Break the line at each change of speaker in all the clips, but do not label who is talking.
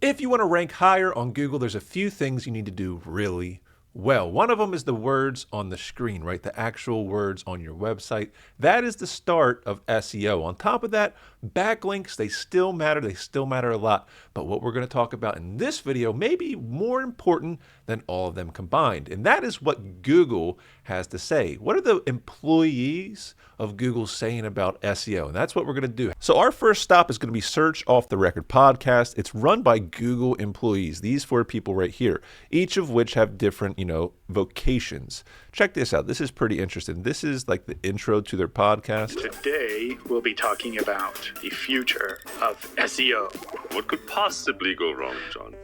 If you want to rank higher on Google, there's a few things you need to do really well. One of them is the words on the screen, right? The actual words on your website. That is the start of SEO. On top of that, backlinks, they still matter. They still matter a lot. But what we're going to talk about in this video may be more important than all of them combined. And that is what Google has to say. What are the employees of Google saying about SEO? And that's what we're going to do. So our first stop is going to be Search Off the Record podcast. It's run by Google employees, these four people right here, each of which have different, vocations. Check this out. This is pretty interesting. This is like the intro to their podcast.
Today, we'll be talking about the future of SEO.
What could possibly go wrong, John?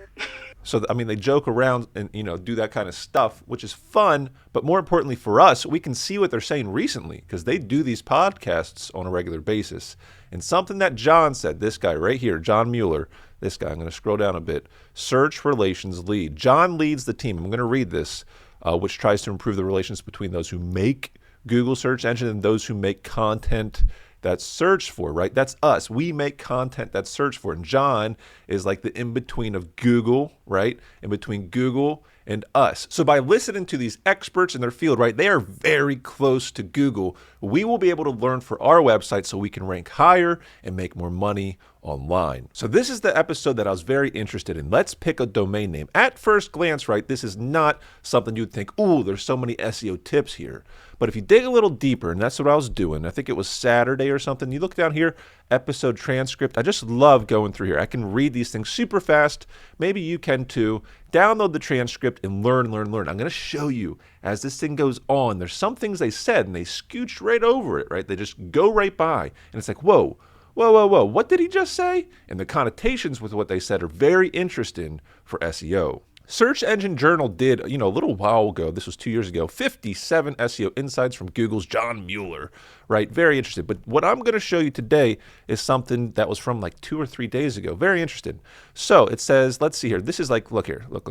So, they joke around and, do that kind of stuff, which is fun. But more importantly for us, we can see what they're saying recently because they do these podcasts on a regular basis. And something that John said, this guy right here, John Mueller, this guy, I'm going to scroll down a bit, search relations lead. John leads the team. I'm going to read this, which tries to improve the relations between those who make Google search engine and those who make content that's searched for, right? That's us. We make content that's searched for. And John is like the in-between of Google, right? In between Google and us. So by listening to these experts in their field, right, they are very close to Google. We will be able to learn for our website so we can rank higher and make more money online. So this is the episode that I was very interested in. Let's pick a domain name. At first glance, right, this is not something you'd think, ooh, there's so many SEO tips here. But if you dig a little deeper, and that's what I was doing, I think it was Saturday or something, you look down here, episode transcript. I just love going through here. I can read these things super fast. Maybe you can too. Download the transcript and learn. I'm going to show you as this thing goes on. There's some things they said and they scooched right over it, right? They just go right by. And it's like, whoa. What did he just say? And the connotations with what they said are very interesting for SEO. Search Engine Journal did, a little while ago, this was 2 years ago, 57 SEO insights from Google's John Mueller, right? Very interesting. But what I'm going to show you today is something that was from like 2 or 3 days ago. Very interesting. So it says, let's see here. This is like, look here. Look.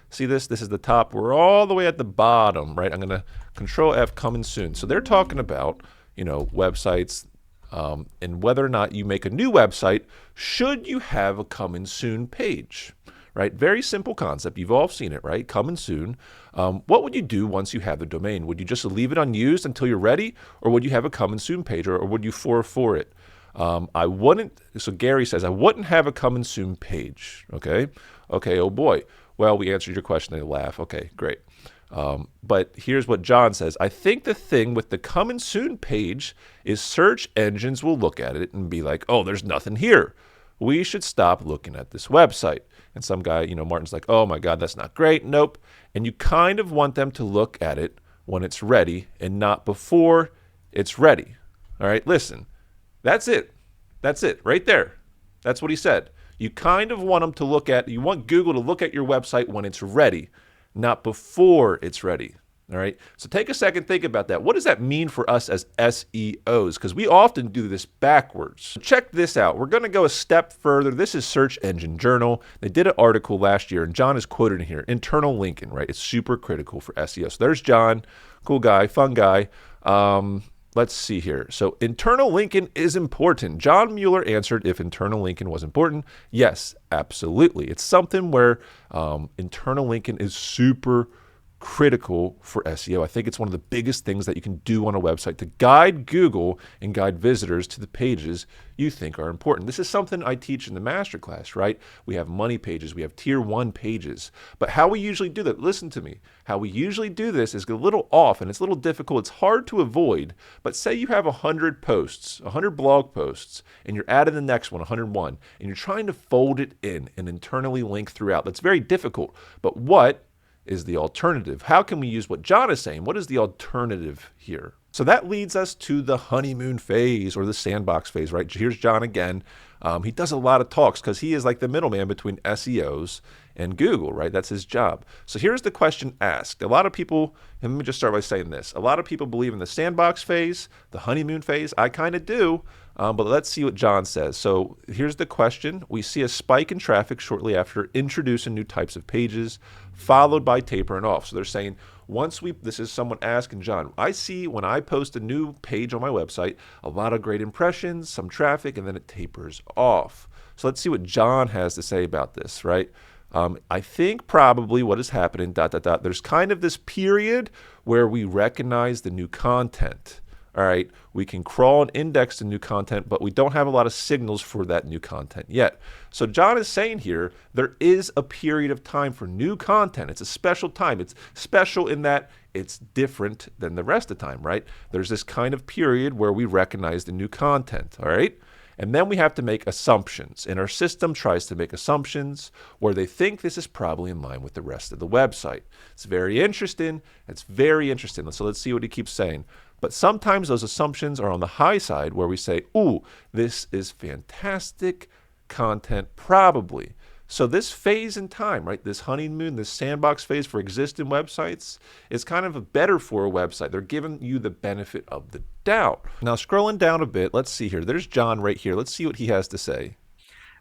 See this? This is the top. We're all the way at the bottom, right? I'm going to Control F, coming soon. So they're talking about, websites, and whether or not you make a new website, should you have a coming soon page, right? Very simple concept. You've all seen it, right? Coming soon. What would you do once you have the domain? Would you just leave it unused until you're ready? Or would you have a coming soon page? Or would you 404 it? I wouldn't. So Gary says, I wouldn't have a coming soon page. Okay, oh boy. Well, we answered your question. They laugh. Okay, great. But here's what John says. I think the thing with the coming soon page is search engines will look at it and be like, oh, there's nothing here. We should stop looking at this website. And some guy, Martin's like, oh my God, that's not great. Nope. And you kind of want them to look at it when it's ready and not before it's ready. All right, listen, that's it. That's it right there. That's what he said. You kind of want them to you want Google to look at your website when it's ready, not before it's ready. All right. So take a second, think about that. What does that mean for us as SEOs? Because we often do this backwards. Check this out. We're going to go a step further. This is Search Engine Journal. They did an article last year, and John is quoted in here. Internal linking, right? It's super critical for SEO. So there's John, cool guy, fun guy. Let's see here. So internal linking is important. John Mueller answered if internal linking was important. Yes, absolutely. It's something where internal linking is super critical for SEO. I think it's one of the biggest things that you can do on a website to guide Google and guide visitors to the pages you think are important. This is something I teach in the masterclass, right? We have money pages, we have tier 1 pages. But how we usually do that, listen to me, how we usually do this is a little off and it's a little difficult. It's hard to avoid. But say you have 100 posts, 100 blog posts, and you're adding the next one, 101, and you're trying to fold it in and internally link throughout. That's very difficult. But what is the alternative? How can we use what John is saying? What is the alternative here? So that leads us to the honeymoon phase or the sandbox phase, right? Here's John again. He does a lot of talks because he is like the middleman between SEOs and Google, right? That's his job. So here's the question asked. A lot of people, and let me just start by saying this. A lot of people believe in the sandbox phase, the honeymoon phase. I kind of do. But let's see what John says. So here's the question. We see a spike in traffic shortly after introducing new types of pages, followed by tapering off. So they're saying this is someone asking John, I see when I post a new page on my website, a lot of great impressions, some traffic, and then it tapers off. So let's see what John has to say about this, right? I think probably what is happening, there's kind of this period where we recognize the new content. All right, we can crawl and index the new content, but we don't have a lot of signals for that new content yet. So John is saying here, there is a period of time for new content. It's a special time. It's special in that it's different than the rest of the time, right? There's this kind of period where we recognize the new content, all right? And then we have to make assumptions. And our system tries to make assumptions where they think this is probably in line with the rest of the website. It's very interesting. It's very interesting. So let's see what he keeps saying. But sometimes those assumptions are on the high side where we say, ooh, this is fantastic content, probably. So this phase in time, right, this honeymoon, this sandbox phase for existing websites is kind of better for a website. They're giving you the benefit of the doubt. Now, scrolling down a bit, let's see here. There's John right here. Let's see what he has to say.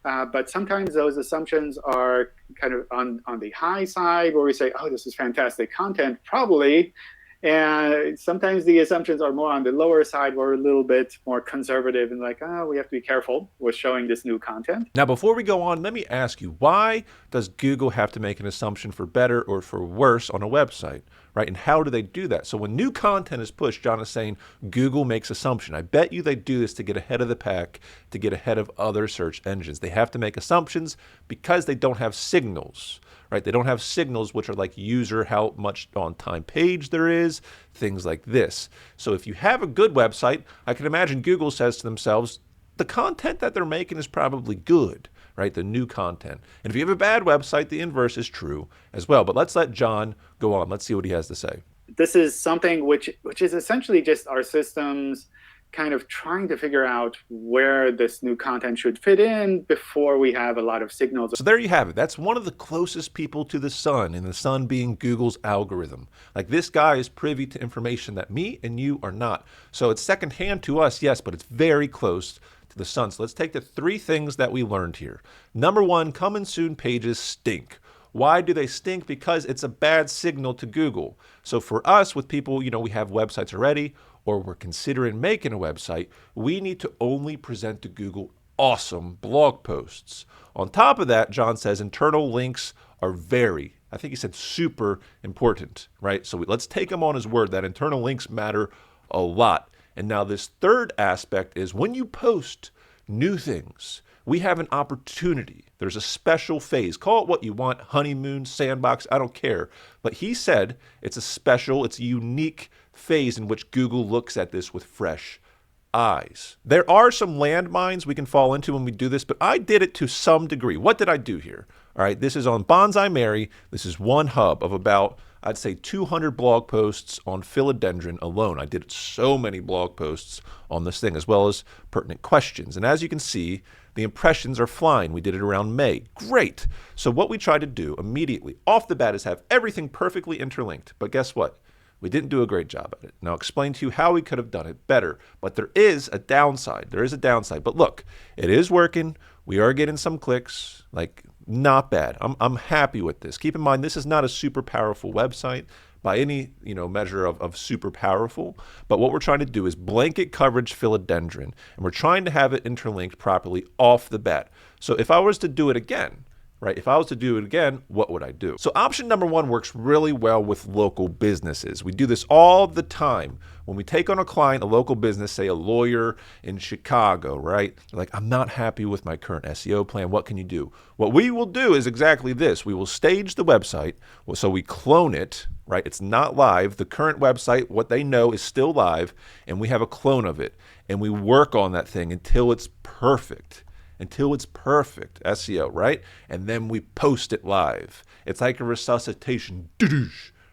But sometimes those assumptions are kind of on the high side where we say, oh, this is fantastic content, probably. And sometimes the assumptions are more on the lower side. We're a little bit more conservative and like, oh, we have to be careful with showing this new content.
Now, before we go on, let me ask you, why does Google have to make an assumption for better or for worse on a website, right? And how do they do that? So when new content is pushed, John is saying Google makes assumption. I bet you they do this to get ahead of the pack, to get ahead of other search engines. They have to make assumptions because they don't have signals. Right? They don't have signals, which are like user, how much on time page there is, things like this. So if you have a good website, I can imagine Google says to themselves, the content that they're making is probably good, right? The new content. And if you have a bad website, the inverse is true as well. But let's let John go on. Let's see what he has to say.
This is something which is essentially just our systems kind of trying to figure out where this new content should fit in before we have a lot of signals.
So there you have it. That's one of the closest people to the sun, and the sun being Google's algorithm. Like, this guy is privy to information that me and you are not. So it's secondhand to us, yes, but it's very close to the sun. So let's take the 3 things that we learned here. Number 1, coming soon pages stink. Why do they stink? Because it's a bad signal to Google. So for us, with people, we have websites already, or we're considering making a website, we need to only present to Google awesome blog posts. On top of that, John says internal links are I think he said super important, right? So let's take him on his word that internal links matter a lot. And now this third aspect is when you post new things, we have an opportunity. There's a special phase. Call it what you want, honeymoon, sandbox, I don't care. But he said it's a unique phase in which Google looks at this with fresh eyes. There are some landmines we can fall into when we do this, but I did it to some degree. What did I do here? All right, this is on Bonsai Mary. This is one hub of about, I'd say, 200 blog posts on philodendron alone. I did so many blog posts on this thing, as well as pertinent questions. And as you can see, the impressions are flying. We did it around May. Great. So what we tried to do immediately off the bat is have everything perfectly interlinked. But guess what? We didn't do a great job at it. Now I'll explain to you how we could have done it better. But there is a downside. But look, it is working. We are getting some clicks. Like, not bad. I'm happy with this. Keep in mind, this is not a super powerful website by any measure of super powerful. But what we're trying to do is blanket coverage philodendron, and we're trying to have it interlinked properly off the bat. So if I was to do it again, right? If I was to do it again, what would I do? So option number 1 works really well with local businesses. We do this all the time. When we take on a client, a local business, say a lawyer in Chicago, right? They're like, I'm not happy with my current SEO plan. What can you do? What we will do is exactly this. We will stage the website. So we clone it, right? It's not live. The current website, what they know, is still live, and we have a clone of it. And we work on that thing until it's perfect. SEO, right? And then we post it live. It's like a resuscitation,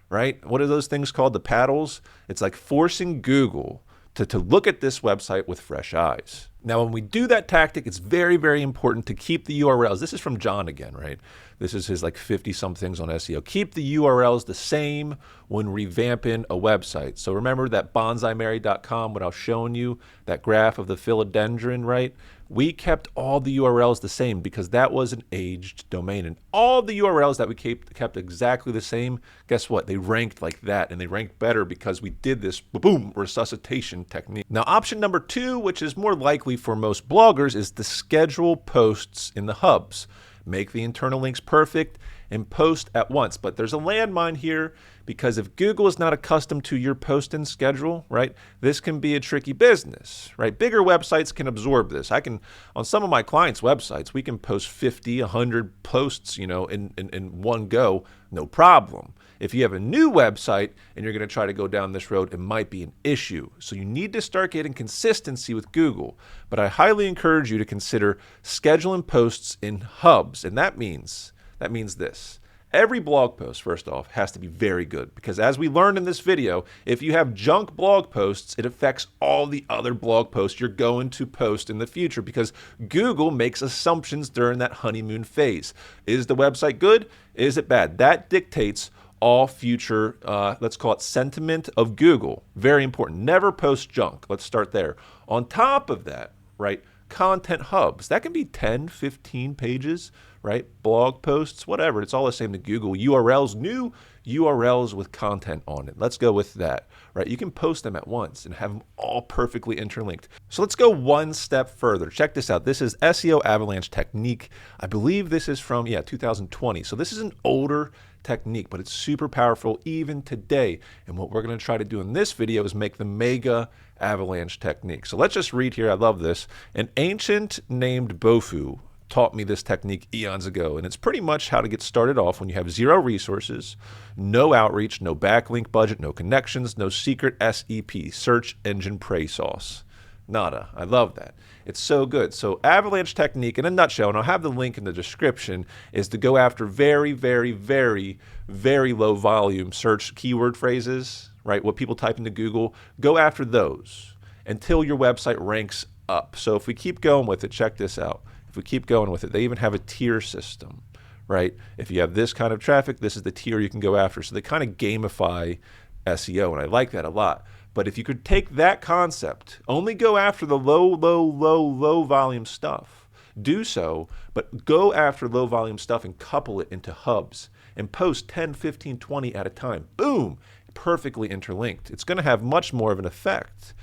right? What are those things called? The paddles? It's like forcing Google to look at this website with fresh eyes. Now, when we do that tactic, it's very, very important to keep the URLs. This is from John again, right? This is his 50-some things on SEO. Keep the URLs the same when revamping a website. So remember that bonsaimary.com, what I was showing you, that graph of the philodendron, right? we kept all the URLs the same because that was an aged domain. And all the URLs that we kept exactly the same, guess what? They ranked like that, and they ranked better because we did this boom resuscitation technique. Now, option number 2, which is more likely for most bloggers, is to schedule posts in the hubs. Make the internal links perfect and post at once. But there's a landmine here because if Google is not accustomed to your post and schedule, right, this can be a tricky business, right? Bigger websites can absorb this. On some of my clients' websites, we can post 50, 100 posts, in one go, no problem. If you have a new website and you're going to try to go down this road, it might be an issue. So you need to start getting consistency with Google. But I highly encourage you to consider scheduling posts in hubs. And that means this. Every blog post, first off, has to be very good because as we learned in this video, if you have junk blog posts, it affects all the other blog posts you're going to post in the future because Google makes assumptions during that honeymoon phase. Is the website good? Is it bad? That dictates all future, let's call it sentiment of Google. Very important. Never post junk. Let's start there. On top of that, right, content hubs. That can be 10, 15 pages, right? Blog posts, whatever. It's all the same to Google. URLs, new URLs with content on it. Let's go with that, right? You can post them at once and have them all perfectly interlinked. So let's go one step further. Check this out. This is SEO Avalanche Technique. I believe this is from, 2020. So this is an older technique, but it's super powerful even today. And what we're going to try to do in this video is make the mega avalanche technique. So let's just read here. I love this. An ancient named Bofu taught me this technique eons ago, and it's pretty much how to get started off when you have zero resources, no outreach, no backlink budget, no connections, no secret SEP, search engine prey sauce. Nada. I love that. It's so good. So avalanche technique in a nutshell, and I'll have the link in the description, is to go after very, very, very, very low volume search keyword phrases, right? What people type into Google, go after those until your website ranks up. So if we keep going with it, check this out. If we keep going with it, they even have a tier system, right? If you have this kind of traffic, this is the tier you can go after. So they kind of gamify SEO, and I like that a lot. But if you could take that concept, only go after the low volume stuff, do so, but go after low volume stuff and couple it into hubs and post 10, 15, 20 at a time. Boom, perfectly interlinked. It's going to have much more of an effect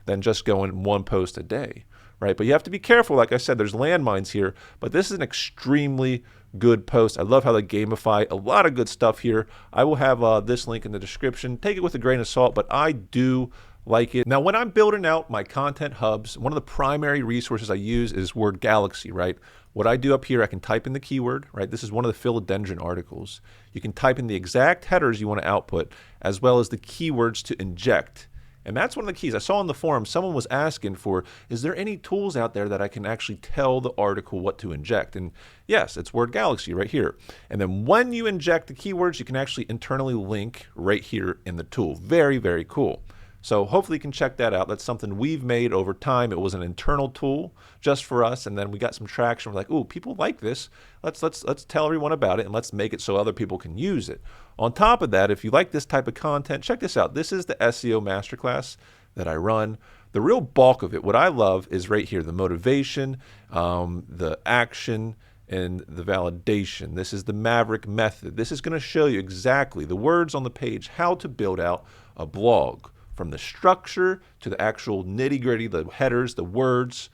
than just going one post a day, right? But you have to be careful. Like I said, there's landmines here, but this is an extremely good post. I love how they gamify a lot of good stuff here. I will have this link in the description. Take it with a grain of salt, but I do like it. Now, when I'm building out my content hubs, one of the primary resources I use is Word Galaxy, right? What I do up here, I can type in the keyword, right? This is one of the Philodendron articles. You can type in the exact headers you want to output, as well as the keywords to inject. And that's one of the keys. I saw on the forum, someone was asking for, is there any tools out there that I can actually tell the article what to inject? And yes, it's Word Galaxy right here. And then when you inject the keywords, you can actually internally link right here in the tool. Very, very cool. So hopefully you can check that out. That's something we've made over time. It was an internal tool just for us, and then we got some traction. We're like, ooh, people like this. Let's tell everyone about it, and let's make it so other people can use it. On top of that, if you like this type of content, check this out. This is the SEO Masterclass that I run. The real bulk of it, what I love is right here, the motivation, the action, and the validation. This is the Maverick method. This is going to show you exactly the words on the page, how to build out a blog. From the structure to the actual nitty-gritty, the headers, the words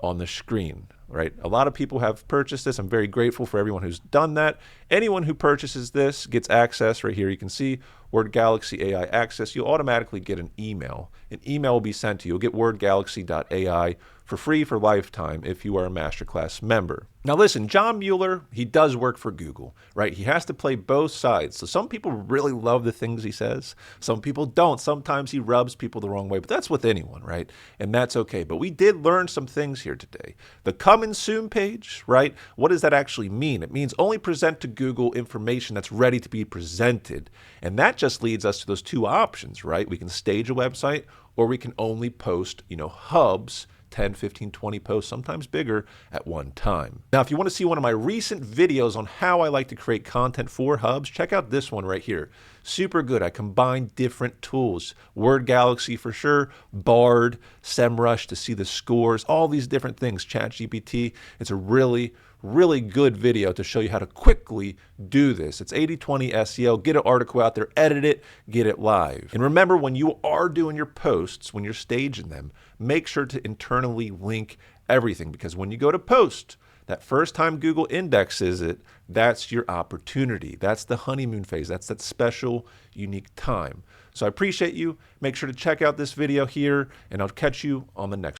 on the screen, right? A lot of people have purchased this. I'm very grateful for everyone who's done that. Anyone who purchases this gets access right here. You can see Word Galaxy AI access. You'll automatically get an email. An email will be sent to you. You'll get wordgalaxy.ai for free for lifetime if you are a Masterclass member. Now listen, John Mueller, he does work for Google, right? He has to play both sides. So some people really love the things he says. Some people don't. Sometimes he rubs people the wrong way, but that's with anyone, right? And that's okay. But we did learn some things here today. The coming soon page, right? What does that actually mean? It means only present to Google information that's ready to be presented. And that just leads us to those two options, right? We can stage a website, or we can only post, hubs 10, 15, 20 posts, sometimes bigger at one time. Now, if you want to see one of my recent videos on how I like to create content for Hubs, check out this one right here. Super good. I combine different tools. Word Galaxy for sure, Bard, SEMrush to see the scores, all these different things, ChatGPT. It's a really good video to show you how to quickly do this. It's 80/20 SEO. Get an article out there, edit it, get it live. And remember, when you are doing your posts, when you're staging them, make sure to internally link everything, because when you go to post, that first time Google indexes it, that's your opportunity. That's the honeymoon phase. That's that special, unique time. So I appreciate you. Make sure to check out this video here, and I'll catch you on the next one.